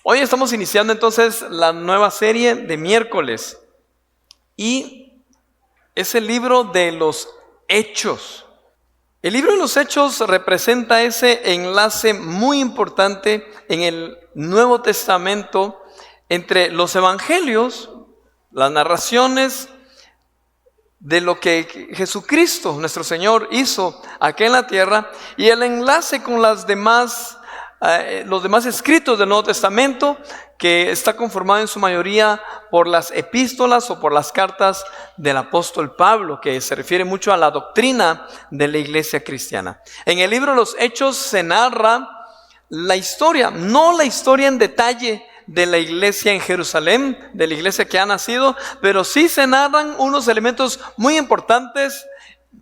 Hoy estamos iniciando entonces la nueva serie de miércoles y es el libro de los Hechos. El libro de los Hechos representa ese enlace muy importante en el Nuevo Testamento entre los evangelios, las narraciones de lo que Jesucristo, nuestro Señor, hizo aquí en la tierra y el enlace con los demás escritos del Nuevo Testamento, que está conformado en su mayoría por las epístolas o por las cartas del apóstol Pablo, que se refiere mucho a la doctrina de la iglesia cristiana. En el libro de los Hechos se narra la historia, no la historia en detalle de la iglesia en Jerusalén, de la iglesia que ha nacido, pero sí se narran unos elementos muy importantes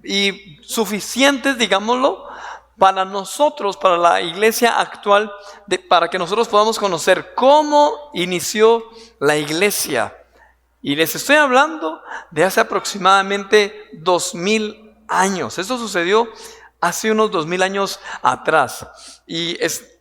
y suficientes, digámoslo, para nosotros, para la iglesia actual, para que nosotros podamos conocer cómo inició la iglesia. Y les estoy hablando de hace aproximadamente 2000 años. Esto sucedió hace unos 2000 años atrás. Y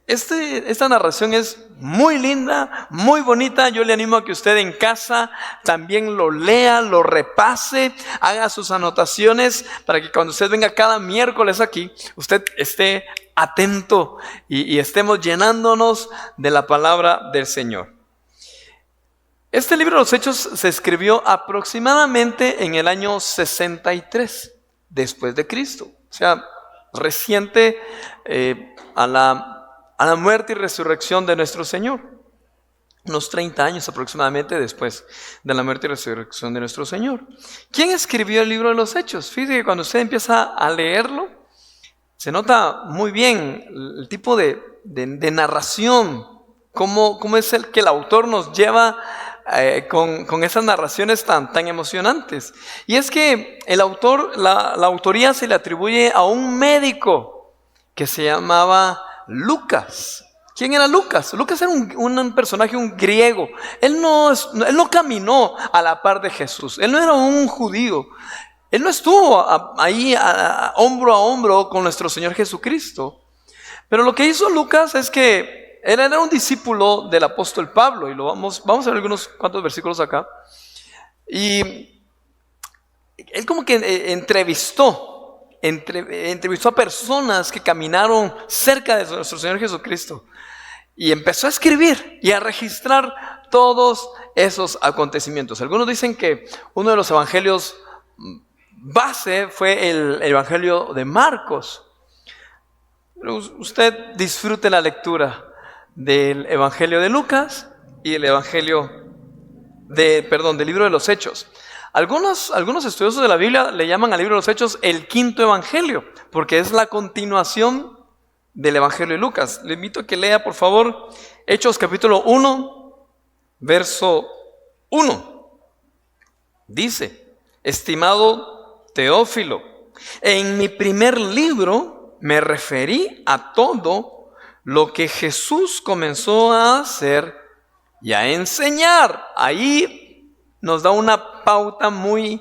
esta narración es muy linda, muy bonita. Yo le animo a que usted en casa también lo lea, lo repase, haga sus anotaciones para que cuando usted venga cada miércoles aquí, usted esté atento y estemos llenándonos de la palabra del Señor. Este libro de los Hechos se escribió aproximadamente en el año 63 después de Cristo, o sea, reciente a la muerte y resurrección de nuestro Señor. Unos 30 años aproximadamente después de la muerte y resurrección de nuestro Señor. ¿Quién escribió el libro de los Hechos? Fíjese que cuando usted empieza a leerlo, se nota muy bien el tipo de narración, cómo es el que el autor nos lleva con esas narraciones tan emocionantes. Y es que el autor, la autoría se le atribuye a un médico que se llamaba Lucas. ¿Quién era Lucas? Lucas era un personaje, un griego. Él no caminó a la par de Jesús. Él no era un judío. Él no estuvo ahí hombro a hombro con nuestro Señor Jesucristo. Pero lo que hizo Lucas es que él era un discípulo del apóstol Pablo. Y vamos a ver algunos cuantos versículos acá. Y él como que entrevistó a personas que caminaron cerca de nuestro Señor Jesucristo y empezó a escribir y a registrar todos esos acontecimientos. Algunos dicen que uno de los evangelios base fue el evangelio de Marcos. Pero usted disfrute la lectura del evangelio de Lucas y el evangelio del libro de los Hechos. Algunos estudiosos de la Biblia le llaman al libro de los Hechos el quinto evangelio, porque es la continuación del evangelio de Lucas. Le invito a que lea, por favor, Hechos capítulo 1, verso 1. Dice: estimado Teófilo, en mi primer libro me referí a todo lo que Jesús comenzó a hacer y a enseñar. Ahí nos da una pauta muy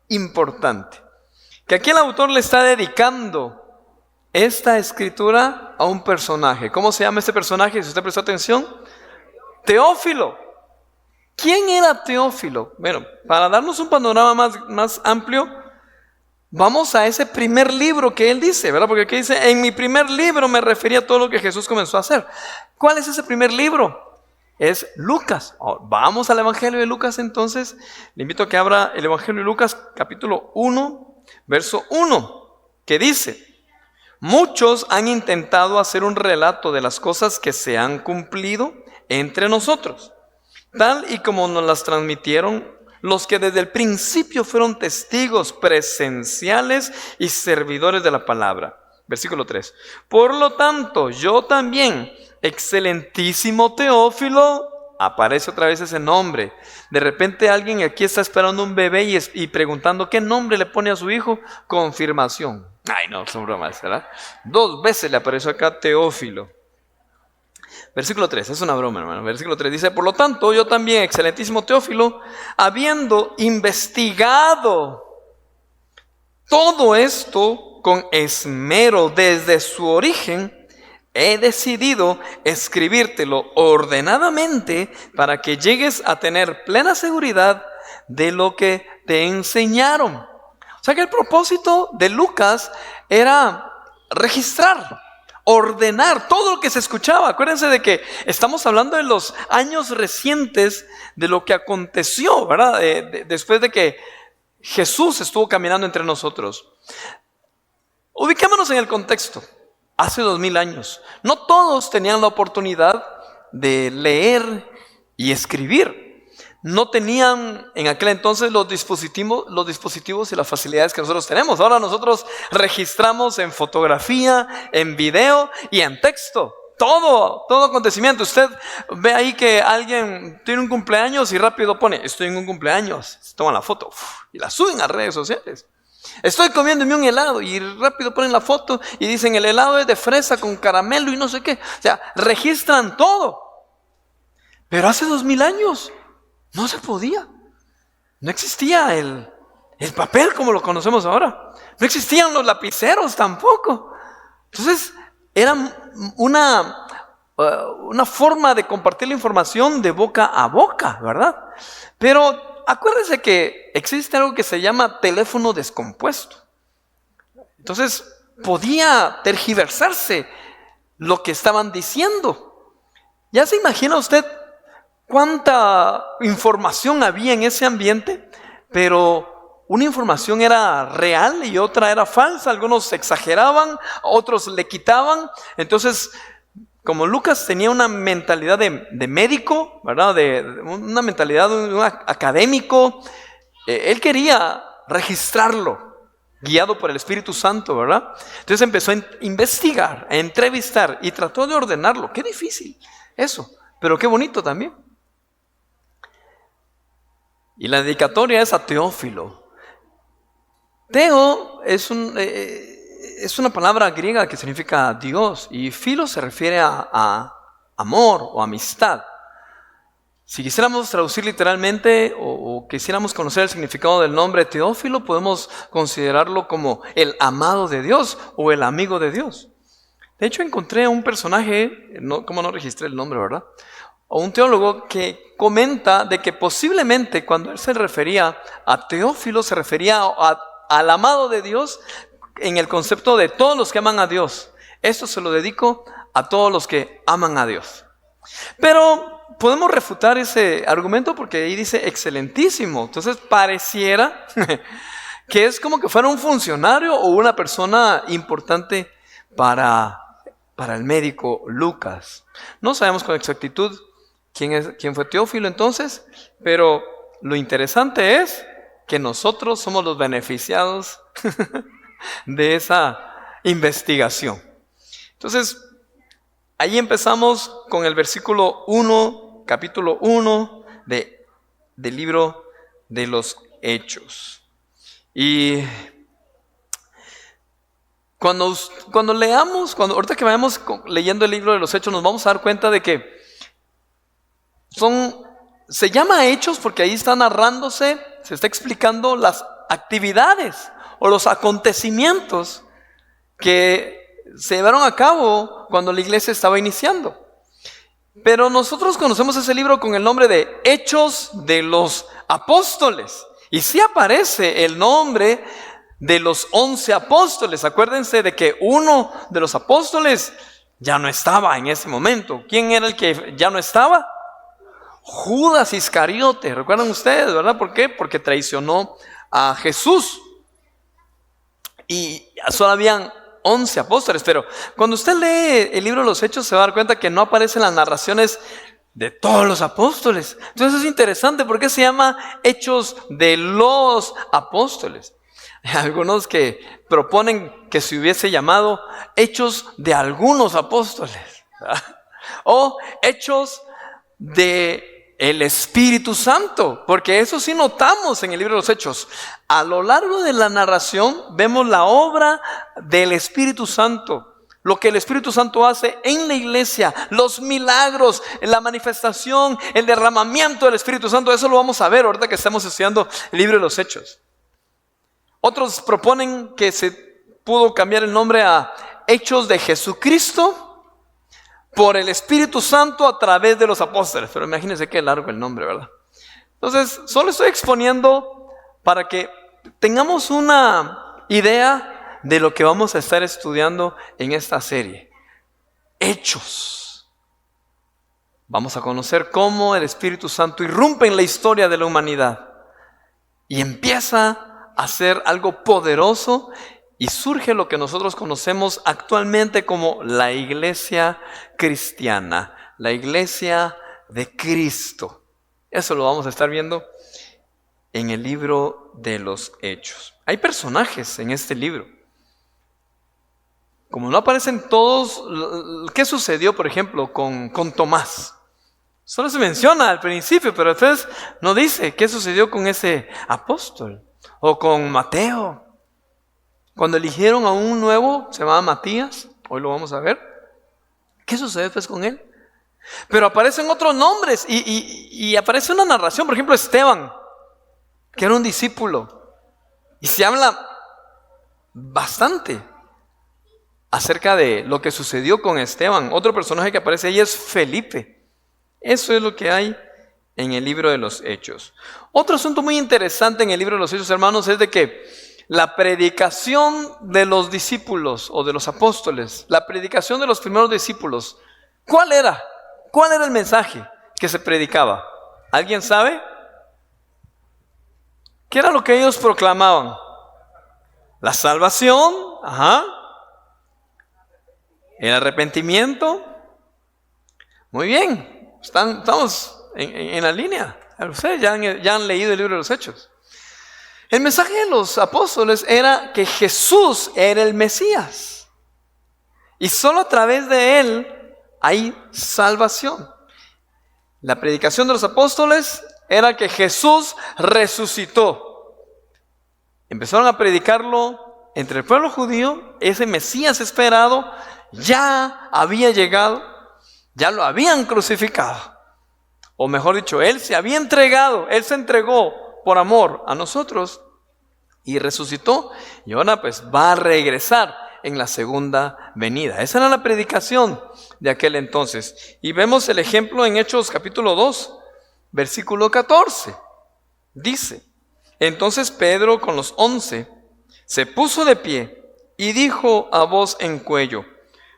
importante, que aquí el autor le está dedicando esta escritura a un personaje. ¿Cómo se llama este personaje? Si usted prestó atención, Teófilo. ¿Quién era Teófilo? Bueno, para darnos un panorama más amplio, vamos a ese primer libro que él dice, ¿verdad? Porque aquí dice: en mi primer libro me refería a todo lo que Jesús comenzó a hacer. ¿Cuál es ese primer libro? Es Lucas. Vamos al evangelio de Lucas entonces. Le invito a que abra el evangelio de Lucas capítulo 1, verso 1, que dice: muchos han intentado hacer un relato de las cosas que se han cumplido entre nosotros, tal y como nos las transmitieron los que desde el principio fueron testigos presenciales y servidores de la palabra. Versículo 3. Por lo tanto, yo también, excelentísimo Teófilo, aparece otra vez ese nombre. De repente alguien aquí está esperando un bebé y preguntando qué nombre le pone a su hijo. Confirmación. Ay, no, son bromas, ¿verdad? 2 veces le apareció acá Teófilo. Versículo 3, es una broma, hermano. Versículo 3 dice: por lo tanto, yo también, excelentísimo Teófilo, habiendo investigado todo esto con esmero desde su origen, he decidido escribírtelo ordenadamente para que llegues a tener plena seguridad de lo que te enseñaron. O sea que el propósito de Lucas era registrar, ordenar todo lo que se escuchaba. Acuérdense de que estamos hablando de los años recientes de lo que aconteció, ¿verdad? Después de que Jesús estuvo caminando entre nosotros. Ubiquémonos en el contexto. Hace 2000 años, no todos tenían la oportunidad de leer y escribir. No tenían en aquel entonces los dispositivos y las facilidades que nosotros tenemos. Ahora nosotros registramos en fotografía, en video y en texto. Todo acontecimiento. Usted ve ahí que alguien tiene un cumpleaños y rápido pone, estoy en un cumpleaños. Se toman la foto y la suben a redes sociales. Estoy comiéndome un helado y rápido ponen la foto y dicen el helado es de fresa con caramelo y no sé qué. O sea, registran todo. Pero hace 2000 años no se podía. No existía el papel como lo conocemos ahora. No existían los lapiceros tampoco. Entonces era una forma de compartir la información de boca a boca, ¿verdad? Pero acuérdense que existe algo que se llama teléfono descompuesto. Entonces podía tergiversarse lo que estaban diciendo. ¿Ya se imagina usted cuánta información había en ese ambiente? Pero una información era real y otra era falsa. Algunos exageraban, otros le quitaban. Entonces, como Lucas tenía una mentalidad de médico, ¿verdad? Una mentalidad de un académico, él quería registrarlo, guiado por el Espíritu Santo, ¿verdad? Entonces empezó a investigar, a entrevistar y trató de ordenarlo. Qué difícil eso, pero qué bonito también. Y la dedicatoria es a Teófilo. Teo es una palabra griega que significa Dios, y filo se refiere a amor o amistad. Si quisiéramos traducir literalmente o quisiéramos conocer el significado del nombre Teófilo, podemos considerarlo como el amado de Dios o el amigo de Dios. De hecho, encontré un personaje, como no registré el nombre, ¿verdad? O un teólogo que comenta de que posiblemente cuando él se refería a Teófilo, se refería al amado de Dios en el concepto de todos los que aman a Dios. Esto se lo dedico a todos los que aman a Dios. Pero podemos refutar ese argumento porque ahí dice excelentísimo. Entonces pareciera que es como que fuera un funcionario o una persona importante para el médico Lucas. No sabemos con exactitud quién fue Teófilo entonces, pero lo interesante es que nosotros somos los beneficiados de esa investigación. Entonces, ahí empezamos con el versículo 1, capítulo 1 del libro de los Hechos. Y cuando leamos, ahorita que vayamos leyendo el libro de los Hechos, nos vamos a dar cuenta de que se llama Hechos porque ahí está narrándose, se está explicando las actividades o los acontecimientos que se llevaron a cabo cuando la iglesia estaba iniciando. Pero nosotros conocemos ese libro con el nombre de Hechos de los Apóstoles. Y sí aparece el nombre de los 11 apóstoles. Acuérdense de que uno de los apóstoles ya no estaba en ese momento. ¿Quién era el que ya no estaba? Judas Iscariote. ¿Recuerdan ustedes, verdad? ¿Por qué? Porque traicionó a Jesús. Y solo habían 11 apóstoles, pero cuando usted lee el libro de los Hechos se va a dar cuenta que no aparecen las narraciones de todos los apóstoles. Entonces es interesante porque se llama Hechos de los Apóstoles. Hay algunos que proponen que se hubiese llamado Hechos de algunos apóstoles, ¿verdad? O Hechos de el Espíritu Santo, porque eso sí notamos en el libro de los Hechos. A lo largo de la narración vemos la obra del Espíritu Santo, lo que el Espíritu Santo hace en la iglesia, los milagros, la manifestación, el derramamiento del Espíritu Santo. Eso lo vamos a ver ahorita que estamos estudiando el libro de los Hechos. Otros proponen que se pudo cambiar el nombre a Hechos de Jesucristo, por el Espíritu Santo a través de los apóstoles. Pero imagínense qué largo el nombre, ¿verdad? Entonces, solo estoy exponiendo para que tengamos una idea de lo que vamos a estar estudiando en esta serie. Hechos. Vamos a conocer cómo el Espíritu Santo irrumpe en la historia de la humanidad y empieza a hacer algo poderoso y surge lo que nosotros conocemos actualmente como la iglesia cristiana, la iglesia de Cristo. Eso lo vamos a estar viendo en el libro de los Hechos. Hay personajes en este libro. Como no aparecen todos, ¿qué sucedió, por ejemplo, con Tomás? Solo se menciona al principio, pero después no dice qué sucedió con ese apóstol. O con Mateo. Cuando eligieron a un nuevo, se llamaba Matías, hoy lo vamos a ver. ¿Qué sucede después con él? Pero aparecen otros nombres y aparece una narración, por ejemplo Esteban, que era un discípulo. Y se habla bastante acerca de lo que sucedió con Esteban. Otro personaje que aparece ahí es Felipe. Eso es lo que hay en el libro de los Hechos. Otro asunto muy interesante en el libro de los Hechos, hermanos, es de que la predicación de los discípulos o de los apóstoles, la predicación de los primeros discípulos, ¿cuál era? ¿Cuál era el mensaje que se predicaba? ¿Alguien sabe? ¿Qué era lo que ellos proclamaban? La salvación, el arrepentimiento. Muy bien, estamos en la línea. Ustedes ya han leído el libro de los Hechos. El mensaje de los apóstoles era que Jesús era el Mesías. Y solo a través de Él hay salvación. La predicación de los apóstoles era que Jesús resucitó. Empezaron a predicarlo entre el pueblo judío. Ese Mesías esperado ya había llegado, ya lo habían crucificado. O mejor dicho, Él se había entregado, Él se entregó por amor a nosotros y resucitó, y ahora pues va a regresar en la segunda venida. Esa era la predicación de aquel entonces. Y vemos el ejemplo en Hechos capítulo 2, versículo 14. Dice: entonces Pedro con los 11 se puso de pie y dijo a voz en cuello: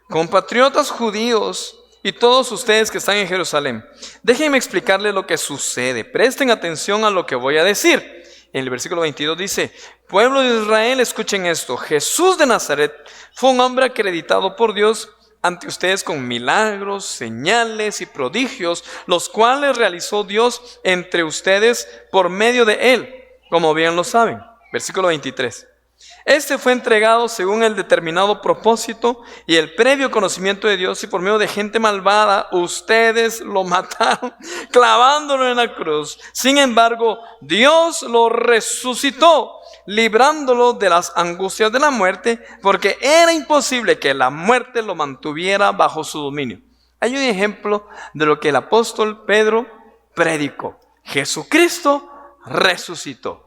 compatriotas judíos y todos ustedes que están en Jerusalén, déjenme explicarles lo que sucede. Presten atención a lo que voy a decir. En el versículo 22 dice: pueblo de Israel, escuchen esto. Jesús de Nazaret fue un hombre acreditado por Dios ante ustedes con milagros, señales y prodigios, los cuales realizó Dios entre ustedes por medio de él, como bien lo saben. Versículo 23. Este fue entregado según el determinado propósito y el previo conocimiento de Dios, y por medio de gente malvada ustedes lo mataron clavándolo en la cruz. Sin embargo, Dios lo resucitó, librándolo de las angustias de la muerte, porque era imposible que la muerte lo mantuviera bajo su dominio. Hay un ejemplo de lo que el apóstol Pedro predicó. Jesucristo resucitó.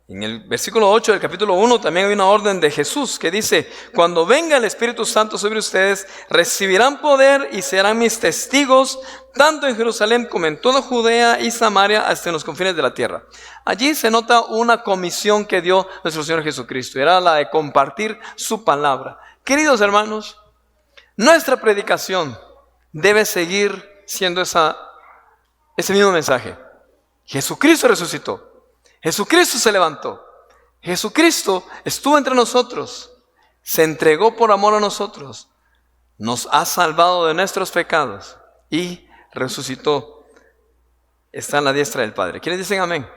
En el versículo 8 del capítulo 1 también hay una orden de Jesús que dice: cuando venga el Espíritu Santo sobre ustedes, recibirán poder y serán mis testigos, tanto en Jerusalén como en toda Judea y Samaria, hasta en los confines de la tierra. Allí se nota una comisión que dio nuestro Señor Jesucristo, era la de compartir su palabra. Queridos hermanos, nuestra predicación debe seguir siendo ese mismo mensaje. Jesucristo resucitó. Jesucristo se levantó. Jesucristo estuvo entre nosotros. Se entregó por amor a nosotros. Nos ha salvado de nuestros pecados y resucitó. Está a la diestra del Padre. ¿Quiénes dicen amén?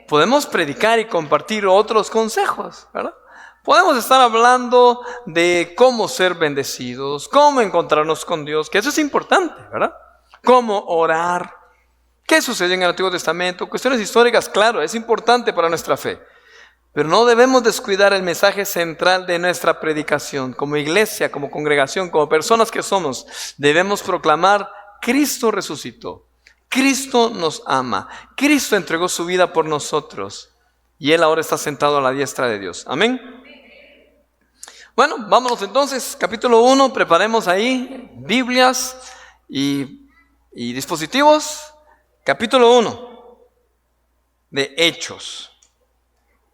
Podemos predicar y compartir otros consejos, ¿verdad? Podemos estar hablando de cómo ser bendecidos, cómo encontrarnos con Dios, que eso es importante, ¿verdad? Cómo orar. ¿Qué sucedió en el Antiguo Testamento? Cuestiones históricas, claro, es importante para nuestra fe. Pero no debemos descuidar el mensaje central de nuestra predicación. Como iglesia, como congregación, como personas que somos, debemos proclamar: Cristo resucitó. Cristo nos ama. Cristo entregó su vida por nosotros. Y Él ahora está sentado a la diestra de Dios. Amén. Bueno, vámonos entonces, capítulo 1, preparemos ahí Biblias y dispositivos. Capítulo 1 de Hechos.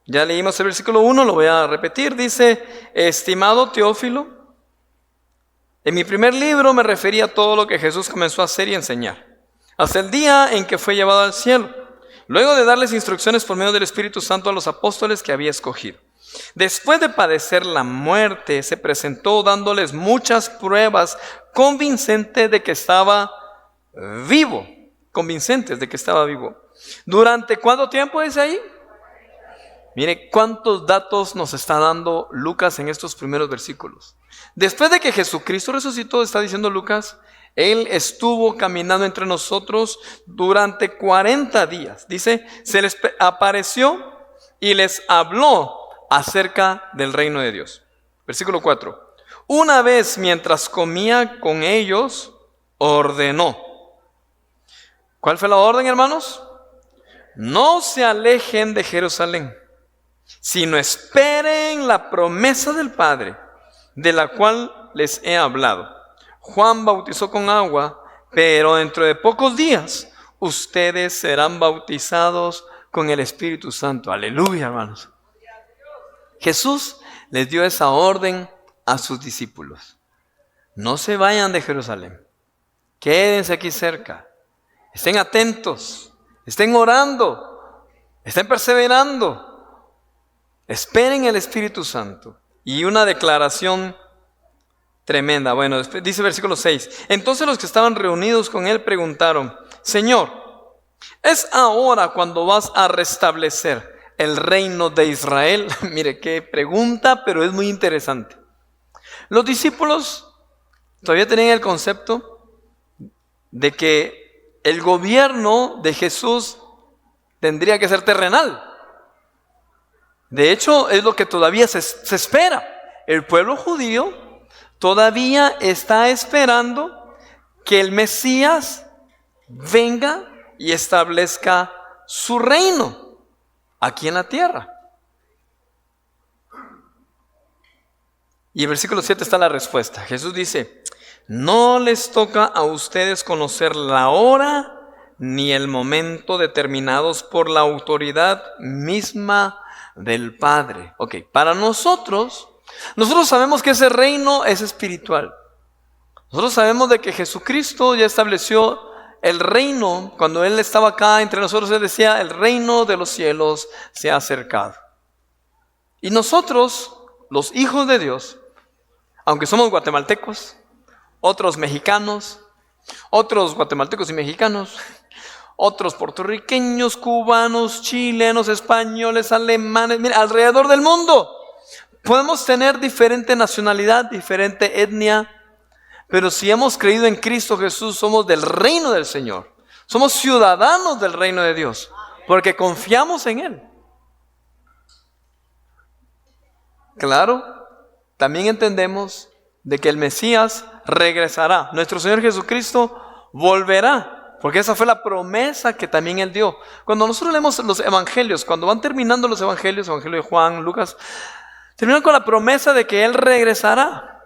Ya leímos el versículo 1, lo voy a repetir. Dice: estimado Teófilo, en mi primer libro me refería a todo lo que Jesús comenzó a hacer y enseñar, hasta el día en que fue llevado al cielo, luego de darles instrucciones por medio del Espíritu Santo a los apóstoles que había escogido. Después de padecer la muerte, se presentó dándoles muchas pruebas convincentes de que estaba vivo. Convincentes de que estaba vivo. ¿Durante cuánto tiempo dice ahí? Mire cuántos datos nos está dando Lucas en estos primeros versículos. Después de que Jesucristo resucitó, está diciendo Lucas, Él estuvo caminando entre nosotros durante 40 días. Dice, se les apareció y les habló acerca del reino de Dios. Versículo 4. Una vez mientras comía con ellos, ordenó. ¿Cuál fue la orden, hermanos? No se alejen de Jerusalén, sino esperen la promesa del Padre, de la cual les he hablado. Juan bautizó con agua, pero dentro de pocos días ustedes serán bautizados con el Espíritu Santo. Aleluya, hermanos. Jesús les dio esa orden a sus discípulos. No se vayan de Jerusalén. Quédense aquí cerca. Estén atentos. Estén orando. Estén perseverando. Esperen el Espíritu Santo. Y una declaración tremenda. Bueno, después dice versículo 6. Entonces los que estaban reunidos con él preguntaron: Señor, ¿es ahora cuando vas a restablecer el reino de Israel? Mire qué pregunta, pero es muy interesante. Los discípulos todavía tenían el concepto de que el gobierno de Jesús tendría que ser terrenal. De hecho, es lo que todavía se espera. El pueblo judío todavía está esperando que el Mesías venga y establezca su reino aquí en la tierra. Y el versículo 7 está la respuesta. Jesús dice: no les toca a ustedes conocer la hora ni el momento determinados por la autoridad misma del Padre. Ok, para nosotros sabemos que ese reino es espiritual. Nosotros sabemos de que Jesucristo ya estableció el reino. Cuando Él estaba acá entre nosotros, Él decía: el reino de los cielos se ha acercado. Y nosotros, los hijos de Dios, aunque somos guatemaltecos, otros mexicanos, otros guatemaltecos y mexicanos, otros puertorriqueños, cubanos, chilenos, españoles, alemanes, mira, alrededor del mundo podemos tener diferente nacionalidad, diferente etnia, pero si hemos creído en Cristo Jesús, somos del reino del Señor. Somos ciudadanos del reino de Dios, porque confiamos en Él. Claro, también entendemos de que el Mesías regresará. Nuestro Señor Jesucristo volverá, porque esa fue la promesa que también Él dio. Cuando nosotros leemos los evangelios, cuando van terminando los evangelios, Evangelio de Juan, Lucas, terminan con la promesa de que Él regresará.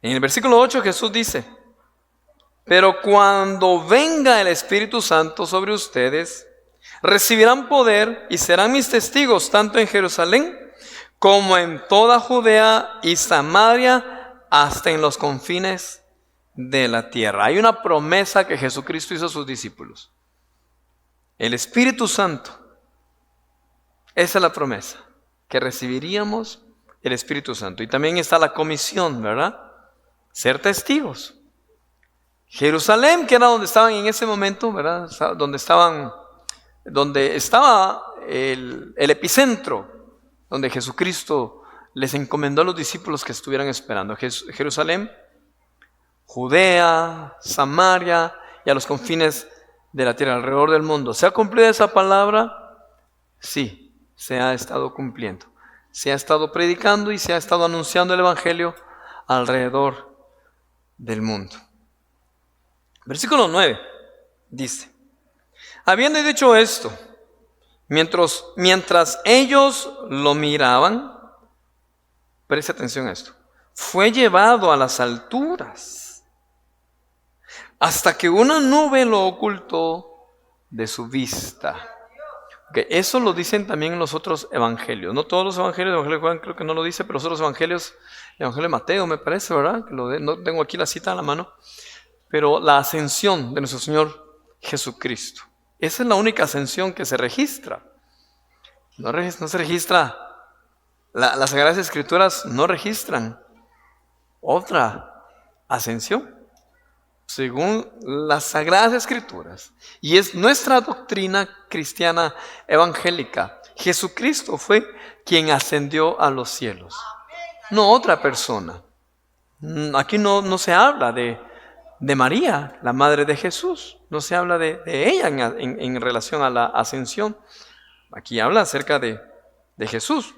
En el versículo 8 Jesús dice: pero cuando venga el Espíritu Santo sobre ustedes, recibirán poder y serán mis testigos tanto en Jerusalén como en toda Judea y Samaria, hasta en los confines de la tierra. Hay una promesa que Jesucristo hizo a sus discípulos. El Espíritu Santo. Esa es la promesa, que recibiríamos el Espíritu Santo. Y también está la comisión, ¿verdad? Ser testigos. Jerusalén, que era donde estaban en ese momento, ¿verdad? Donde estaba el epicentro, donde Jesucristo les encomendó a los discípulos que estuvieran esperando. Jerusalén, Judea, Samaria y a los confines de la tierra, alrededor del mundo. ¿Se ha cumplido esa palabra? Sí, se ha estado cumpliendo. Se ha estado predicando y se ha estado anunciando el Evangelio alrededor del mundo. Versículo 9 dice: habiendo dicho esto, Mientras ellos lo miraban, preste atención a esto, fue llevado a las alturas hasta que una nube lo ocultó de su vista. Okay, eso lo dicen también en los otros evangelios. No todos los evangelios, el evangelio de Juan creo que no lo dice, pero los otros evangelios, el evangelio de Mateo me parece, ¿verdad? No tengo aquí la cita a la mano, pero la ascensión de nuestro Señor Jesucristo. Esa es la única ascensión que se registra. No se registra, las Sagradas Escrituras no registran otra ascensión según las Sagradas Escrituras. Y es nuestra doctrina cristiana evangélica. Jesucristo fue quien ascendió a los cielos, no otra persona. Aquí no se habla de María, la madre de Jesús. No se habla de ella en relación a la ascensión. Aquí habla acerca de Jesús.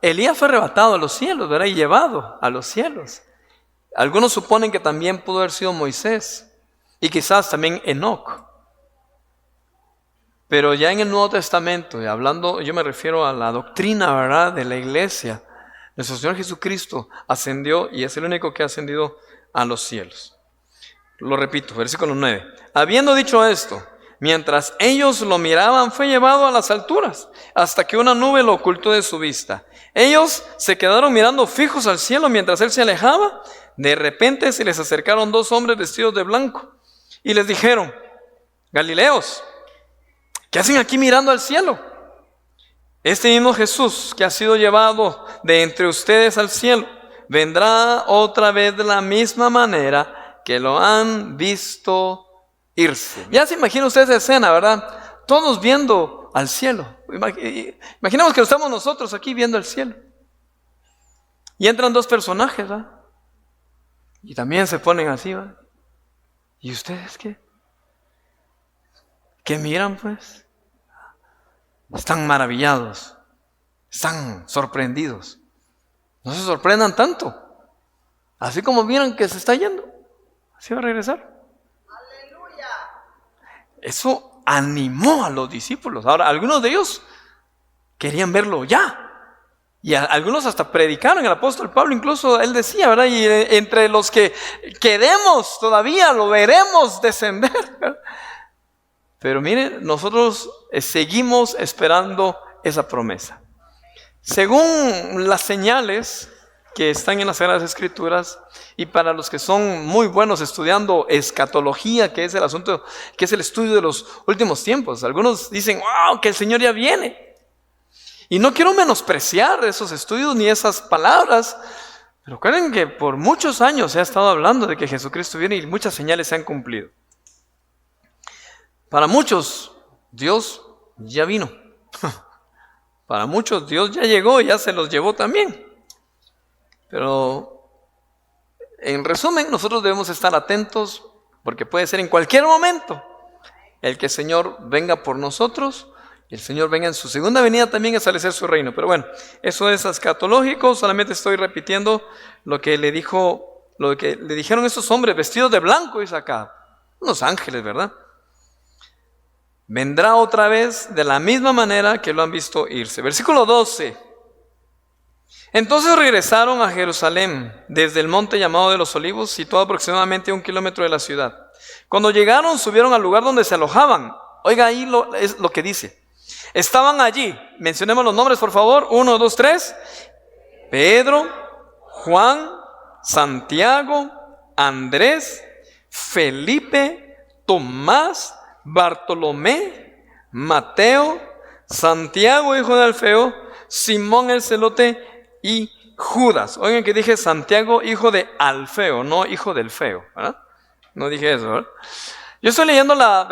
Elías fue arrebatado a los cielos, ¿verdad? Y llevado a los cielos. Algunos suponen que también pudo haber sido Moisés y quizás también Enoc. Pero ya en el Nuevo Testamento, y hablando, yo me refiero a la doctrina, ¿verdad?, de la iglesia. Nuestro Señor Jesucristo ascendió y es el único que ha ascendido a los cielos. Lo repito, versículo 9. Habiendo dicho esto, mientras ellos lo miraban, fue llevado a las alturas, hasta que una nube lo ocultó de su vista. Ellos se quedaron mirando fijos al cielo mientras él se alejaba. De repente se les acercaron dos hombres vestidos de blanco y les dijeron: Galileos, ¿qué hacen aquí mirando al cielo? Este mismo Jesús que ha sido llevado de entre ustedes al cielo, vendrá otra vez de la misma manera que lo han visto irse. Ya se imagina usted esa escena, ¿verdad? Todos viendo al cielo. Imaginemos que estamos nosotros aquí viendo el cielo. Y entran dos personajes, ¿verdad? Y también se ponen así, ¿verdad? ¿Y ustedes qué? ¿Qué miran, pues? Están maravillados, están sorprendidos. No se sorprendan tanto. Así como miran que se está yendo, así va a regresar. ¡Aleluya! Eso animó a los discípulos. Ahora, algunos de ellos querían verlo ya. Y algunos hasta predicaron. El apóstol Pablo incluso, él decía, ¿verdad? Y entre los que quedemos todavía lo veremos descender, ¿verdad? Pero miren, nosotros seguimos esperando esa promesa. Según las señales que están en las Sagradas Escrituras, y para los que son muy buenos estudiando escatología, que es el asunto, que es el estudio de los últimos tiempos, algunos dicen: wow, que el Señor ya viene. Y no quiero menospreciar esos estudios ni esas palabras, pero recuerden que por muchos años se ha estado hablando de que Jesucristo viene y muchas señales se han cumplido. Para muchos, Dios ya vino. Para muchos, Dios ya llegó y ya se los llevó también. Pero, en resumen, nosotros debemos estar atentos porque puede ser en cualquier momento el que el Señor venga por nosotros y el Señor venga en su segunda venida también a establecer su reino. Pero bueno, eso es escatológico. Solamente estoy repitiendo lo que le dijeron estos hombres vestidos de blanco, dice acá. Unos ángeles, ¿verdad? Vendrá otra vez de la misma manera que lo han visto irse. Versículo 12. Entonces regresaron a Jerusalén desde el monte llamado de los Olivos, situado aproximadamente a 1 kilómetro de la ciudad. Cuando llegaron, subieron al lugar donde se alojaban. Oiga, ahí es lo que dice. Estaban allí, mencionemos los nombres por favor, 1, 2, 3. Pedro, Juan, Santiago, Andrés, Felipe, Tomás, Bartolomé, Mateo, Santiago hijo de Alfeo, Simón el celote y Judas. Oigan que dije Santiago hijo de Alfeo, no hijo del feo, ¿verdad? No dije eso, ¿verdad? Yo estoy leyendo la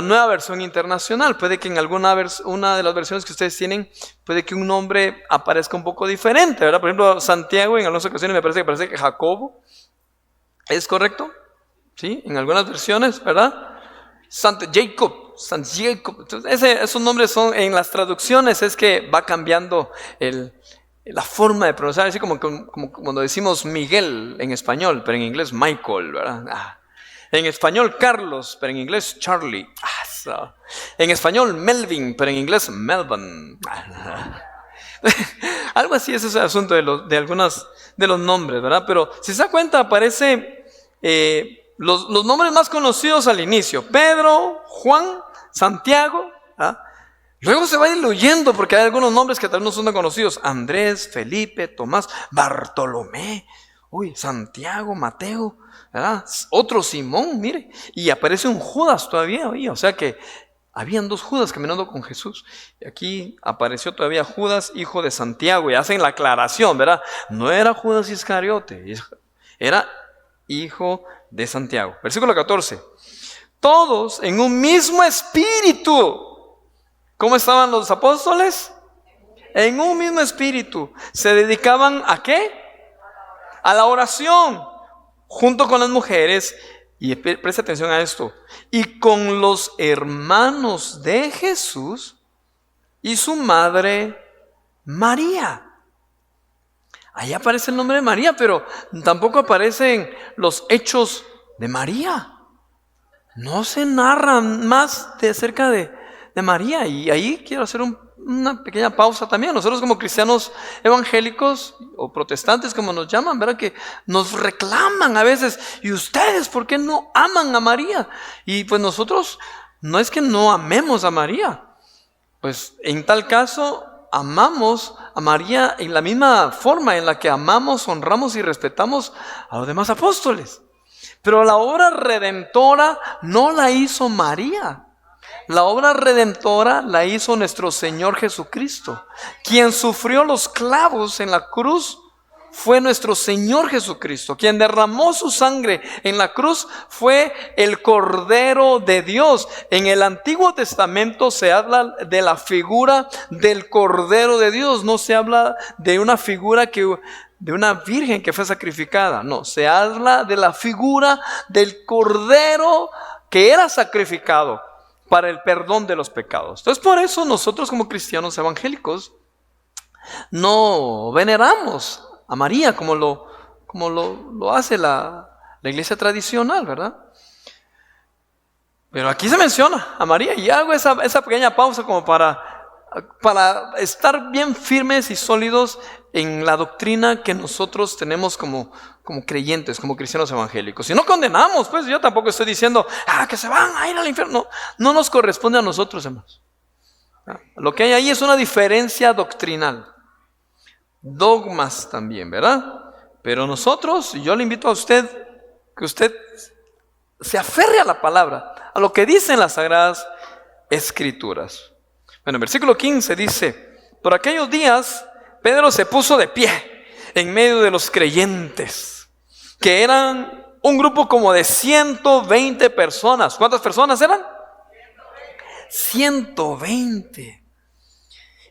nueva versión internacional. Puede que en una de las versiones que ustedes tienen, puede que un nombre aparezca un poco diferente, ¿verdad? Por ejemplo, Santiago en algunas ocasiones me parece que Jacobo. ¿Es correcto? ¿Sí? En algunas versiones, ¿verdad? Jacob. Entonces, esos nombres son, en las traducciones es que va cambiando la forma de pronunciar, así como cuando decimos Miguel en español, pero en inglés Michael, ¿verdad? En español Carlos, pero en inglés Charlie. En español, Melvin, pero en inglés, Melvin. Algo así es ese asunto de algunos de los nombres, ¿verdad? Pero si se da cuenta, aparece los nombres más conocidos al inicio: Pedro, Juan, Santiago. Luego se va diluyendo porque hay algunos nombres que tal vez no son tan conocidos: Andrés, Felipe, Tomás, Bartolomé, Santiago, Mateo, ¿verdad? Otro Simón, mire, y aparece un Judas todavía, o sea que habían 2 Judas caminando con Jesús. Y aquí apareció todavía Judas, hijo de Santiago, y hacen la aclaración, ¿verdad? No era Judas Iscariote, era hijo de Santiago. Versículo 14. Todos en un mismo espíritu. ¿Cómo estaban los apóstoles? En un mismo espíritu. ¿Se dedicaban a qué? A la oración, junto con las mujeres. Y presta atención a esto: y con los hermanos de Jesús y su madre María. Ahí aparece el nombre de María, pero tampoco aparecen los hechos de María. No se narran más acerca de María. Y ahí quiero hacer una pequeña pausa también. Nosotros como cristianos evangélicos o protestantes, como nos llaman, ¿verdad? Que nos reclaman a veces: ¿y ustedes por qué no aman a María? Y pues nosotros no es que no amemos a María. Pues en tal caso amamos a María en la misma forma en la que amamos, honramos y respetamos a los demás apóstoles. Pero la obra redentora no la hizo María. La obra redentora la hizo nuestro Señor Jesucristo. Quien sufrió los clavos en la cruz fue nuestro Señor Jesucristo. Quien derramó su sangre en la cruz fue el Cordero de Dios. En el Antiguo Testamento se habla de la figura del Cordero de Dios. No se habla de una figura de una virgen que fue sacrificada. No, se habla de la figura del Cordero que era sacrificado para el perdón de los pecados. Entonces, por eso nosotros como cristianos evangélicos no veneramos a María como lo hace la iglesia tradicional, ¿verdad? Pero aquí se menciona a María, y hago esa pequeña pausa como para estar bien firmes y sólidos en la doctrina que nosotros tenemos como creyentes, como cristianos evangélicos. Si no condenamos, pues yo tampoco estoy diciendo que se van a ir al infierno. No nos corresponde a nosotros, hermanos. Lo que hay ahí es una diferencia doctrinal. Dogmas también, ¿verdad? Pero nosotros, yo le invito a usted que usted se aferre a la palabra, a lo que dicen las Sagradas Escrituras. Bueno, en versículo 15 dice: por aquellos días Pedro se puso de pie en medio de los creyentes, que eran un grupo como de 120 personas. ¿Cuántas personas eran? 120.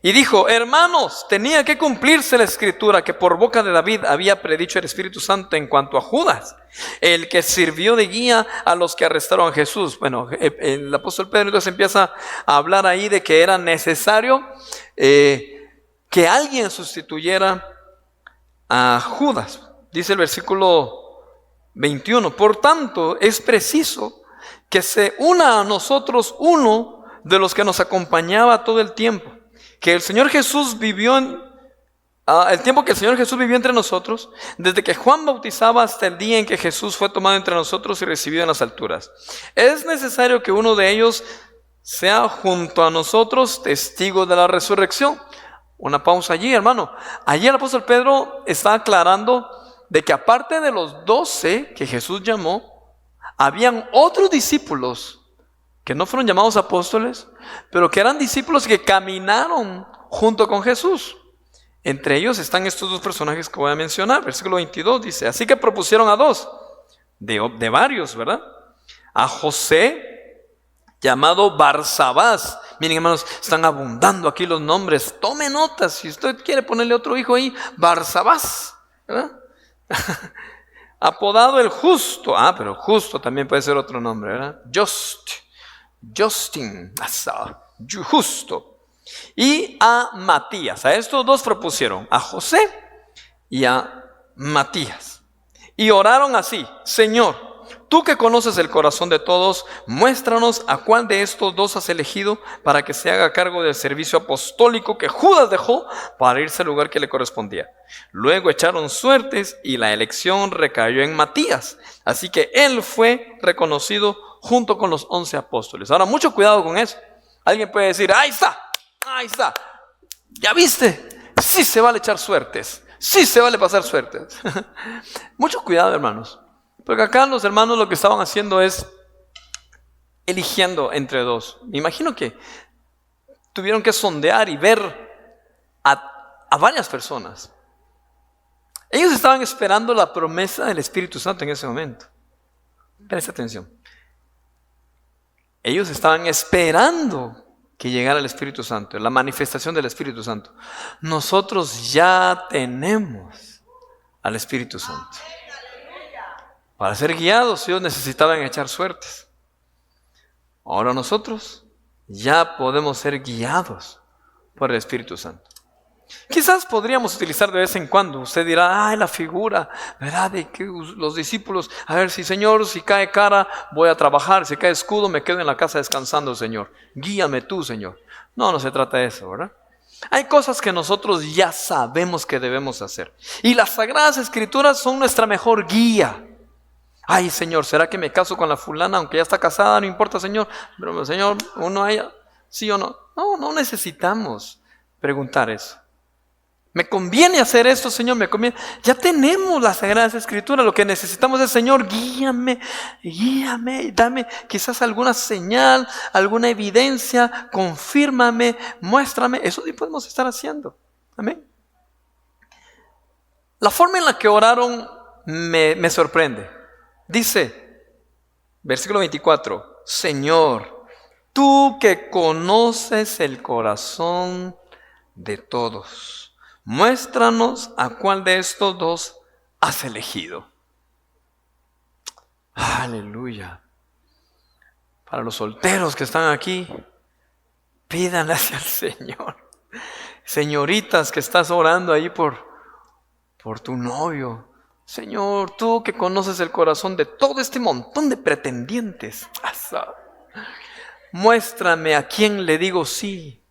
Y dijo: hermanos, tenía que cumplirse la escritura que por boca de David había predicho el Espíritu Santo en cuanto a Judas, el que sirvió de guía a los que arrestaron a Jesús. Bueno, el apóstol Pedro entonces empieza a hablar ahí de que era necesario que alguien sustituyera a Judas. Dice el versículo 21: por tanto es preciso que se una a nosotros uno de los que nos acompañaba todo el tiempo que el Señor Jesús vivió el tiempo que el Señor Jesús vivió entre nosotros, desde que Juan bautizaba hasta el día en que Jesús fue tomado entre nosotros y recibido en las alturas. Es necesario que uno de ellos sea junto a nosotros testigo de la resurrección. Una pausa allí, hermano. Allí el apóstol Pedro está aclarando de que aparte de los 12 que Jesús llamó, habían otros discípulos que no fueron llamados apóstoles, pero que eran discípulos que caminaron junto con Jesús. Entre ellos están estos 2 personajes que voy a mencionar. Versículo 22 dice: así que propusieron a 2, de varios, ¿verdad? A José, llamado Barsabás. Miren, hermanos, están abundando aquí los nombres. Tome notas, si usted quiere ponerle otro hijo ahí, Barsabás, ¿verdad? Apodado el Justo. Pero Justo también puede ser otro nombre, ¿verdad? Justin, Justo. Y a Matías. A estos 2 propusieron, a José y a Matías. Y oraron así: Señor, tú que conoces el corazón de todos, muéstranos a cuál de estos dos has elegido para que se haga cargo del servicio apostólico que Judas dejó para irse al lugar que le correspondía. Luego echaron suertes y la elección recayó en Matías. Así que él fue reconocido junto con los 11 apóstoles. Ahora, mucho cuidado con eso. Alguien puede decir, ahí está, ya viste, sí se vale echar suertes. Sí se vale pasar suertes. Mucho cuidado, hermanos. Porque acá los hermanos lo que estaban haciendo es eligiendo entre dos. Me imagino que tuvieron que sondear y ver a varias personas. Ellos estaban esperando la promesa del Espíritu Santo en ese momento. Presta atención. Ellos estaban esperando que llegara el Espíritu Santo, la manifestación del Espíritu Santo. Nosotros ya tenemos al Espíritu Santo. Para ser guiados, ellos necesitaban echar suertes. Ahora nosotros ya podemos ser guiados por el Espíritu Santo. Quizás podríamos utilizar de vez en cuando. Usted dirá, la figura, ¿verdad? De que los discípulos, a ver, si Señor, si cae cara, voy a trabajar, si cae escudo, me quedo en la casa descansando, Señor. Guíame tú, Señor. No se trata de eso, ¿verdad? Hay cosas que nosotros ya sabemos que debemos hacer. Y las Sagradas Escrituras son nuestra mejor guía. Ay, Señor, ¿será que me caso con la fulana aunque ya está casada? No importa, Señor. Pero, Señor, uno haya, sí o no. No necesitamos preguntar eso. ¿Me conviene hacer esto, Señor? ¿Me conviene? Ya tenemos las Sagradas Escrituras. Lo que necesitamos es, Señor, guíame, dame quizás alguna señal, alguna evidencia, confírmame, muéstrame. Eso sí podemos estar haciendo. Amén. La forma en la que oraron me sorprende. Dice, versículo 24, Señor, tú que conoces el corazón de todos, muéstranos a cuál de estos dos has elegido. Aleluya. Para los solteros que están aquí, pídanle hacia el Señor. Señoritas que estás orando ahí por tu novio. Señor, tú que conoces el corazón de todo este montón de pretendientes, muéstrame a quién le digo sí.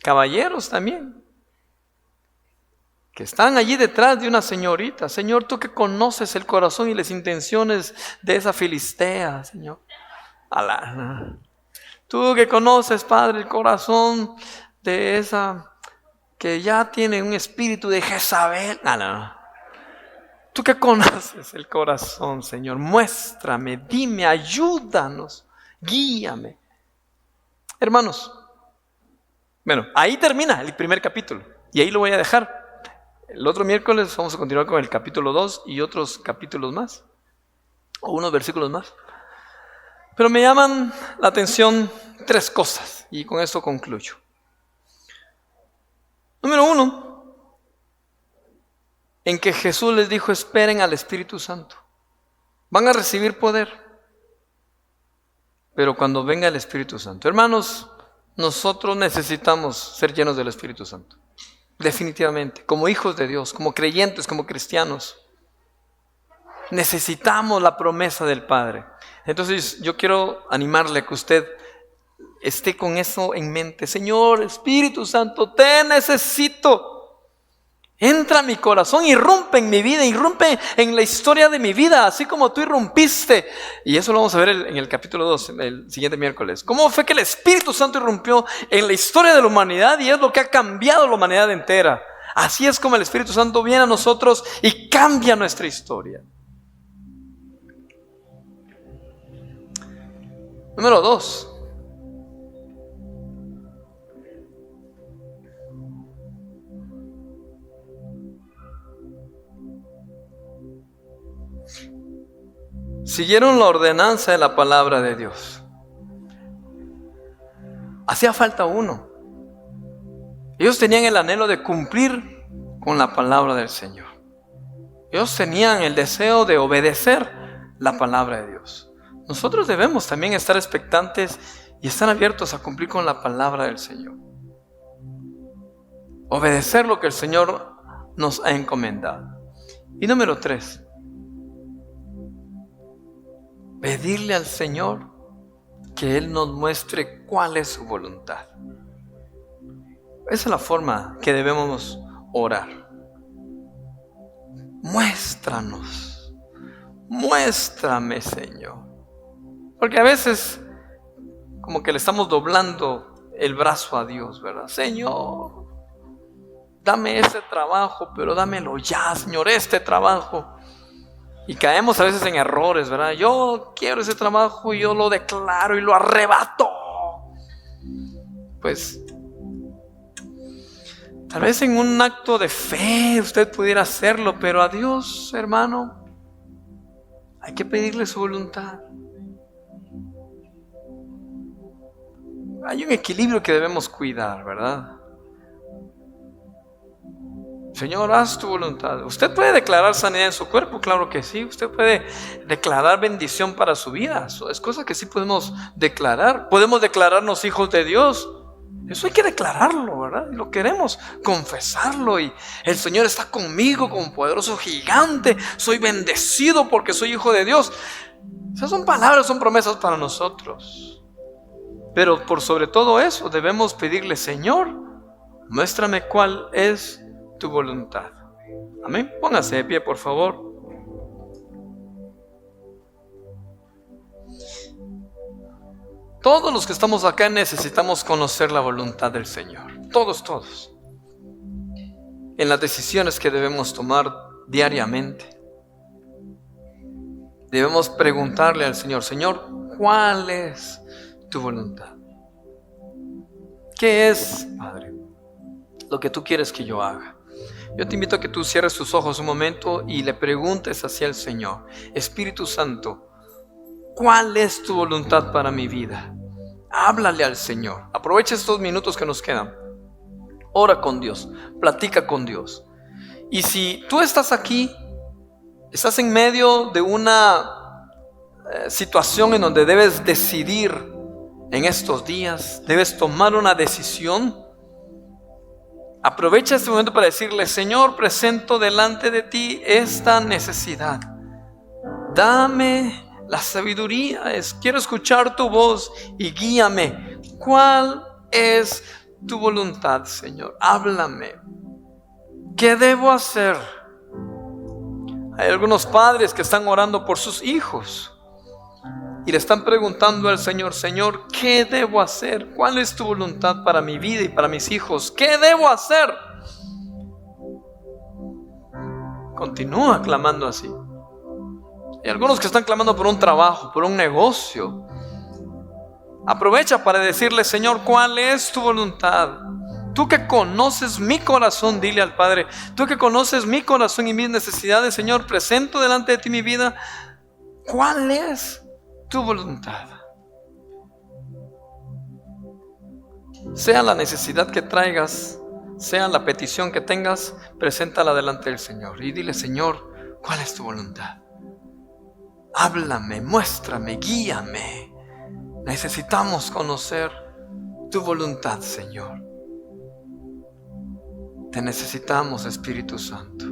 Caballeros también, que están allí detrás de una señorita. Señor, tú que conoces el corazón y las intenciones de esa filistea, Señor. Tú que conoces, Padre, el corazón de esa que ya tiene un espíritu de Jezabel. Tú que conoces el corazón, Señor, muéstrame, dime, ayúdanos, guíame. Hermanos, bueno, ahí termina el primer capítulo y ahí lo voy a dejar. El otro miércoles vamos a continuar con el capítulo 2 y otros capítulos más, o unos versículos más. Pero me llaman la atención 3 cosas y con esto concluyo. Número 1, en que Jesús les dijo, esperen al Espíritu Santo. Van a recibir poder, pero cuando venga el Espíritu Santo. Hermanos, nosotros necesitamos ser llenos del Espíritu Santo. Definitivamente, como hijos de Dios, como creyentes, como cristianos. Necesitamos la promesa del Padre. Entonces yo quiero animarle a que usted esté con eso en mente. Señor, Espíritu Santo, te necesito. Entra a mi corazón, irrumpe en mi vida, irrumpe en la historia de mi vida, así como tú irrumpiste. Y eso lo vamos a ver en el capítulo 2, el siguiente miércoles. ¿Cómo fue que el Espíritu Santo irrumpió en la historia de la humanidad y es lo que ha cambiado la humanidad entera? Así es como el Espíritu Santo viene a nosotros y cambia nuestra historia. Número 2. Siguieron la ordenanza de la palabra de Dios. Hacía falta uno. Ellos tenían el anhelo de cumplir con la palabra del Señor. Ellos tenían el deseo de obedecer la palabra de Dios. Nosotros debemos también estar expectantes y estar abiertos a cumplir con la palabra del Señor. Obedecer lo que el Señor nos ha encomendado. Y número 3. pedirle al Señor que Él nos muestre cuál es su voluntad. Esa es la forma que debemos orar. Muéstranos, muéstrame, Señor. Porque a veces como que le estamos doblando el brazo a Dios, ¿verdad? Señor, dame ese trabajo, pero dámelo ya, Señor, este trabajo. Y caemos a veces en errores, ¿verdad? Yo quiero ese trabajo y yo lo declaro y lo arrebato. Pues tal vez en un acto de fe usted pudiera hacerlo, pero a Dios, hermano, hay que pedirle su voluntad. Hay un equilibrio que debemos cuidar, ¿verdad? Señor, haz tu voluntad. Usted puede declarar sanidad en su cuerpo, claro que sí. Usted puede declarar bendición para su vida. Eso es cosa que sí podemos declarar. Podemos declararnos hijos de Dios. Eso hay que declararlo, ¿verdad? Y lo queremos confesarlo. Y el Señor está conmigo como poderoso gigante. Soy bendecido porque soy hijo de Dios. Esas son palabras, son promesas para nosotros. Pero por sobre todo eso debemos pedirle, Señor, muéstrame cuál es tu voluntad. Amén. Póngase de pie, por favor. Todos los que estamos acá necesitamos conocer la voluntad del Señor. Todos. En las decisiones que debemos tomar diariamente, debemos preguntarle al Señor, Señor, ¿cuál es tu voluntad? ¿Qué es, Padre, lo que tú quieres que yo haga? Yo te invito a que tú cierres tus ojos un momento y le preguntes hacia el Señor, Espíritu Santo, ¿cuál es tu voluntad para mi vida? Háblale al Señor. Aprovecha estos minutos que nos quedan. Ora con Dios, platica con Dios. Y si tú estás aquí, estás en medio de una situación en donde debes decidir en estos días, debes tomar una decisión, aprovecha este momento para decirle, Señor, presento delante de ti esta necesidad. Dame la sabiduría, quiero escuchar tu voz y guíame. ¿Cuál es tu voluntad, Señor? Háblame. ¿Qué debo hacer? Hay algunos padres que están orando por sus hijos y le están preguntando al Señor, Señor, ¿qué debo hacer? ¿Cuál es tu voluntad para mi vida y para mis hijos? ¿Qué debo hacer? Continúa clamando así. Hay algunos que están clamando por un trabajo, por un negocio. Aprovecha para decirle, Señor, ¿cuál es tu voluntad? Tú que conoces mi corazón, dile al Padre, tú que conoces mi corazón y mis necesidades, Señor, presento delante de ti mi vida. ¿Cuál es tu voluntad? Sea la necesidad que traigas, sea la petición que tengas, preséntala delante del Señor y dile, Señor, ¿cuál es tu voluntad? Háblame, muéstrame, guíame. Necesitamos conocer tu voluntad, Señor. Te necesitamos, Espíritu Santo.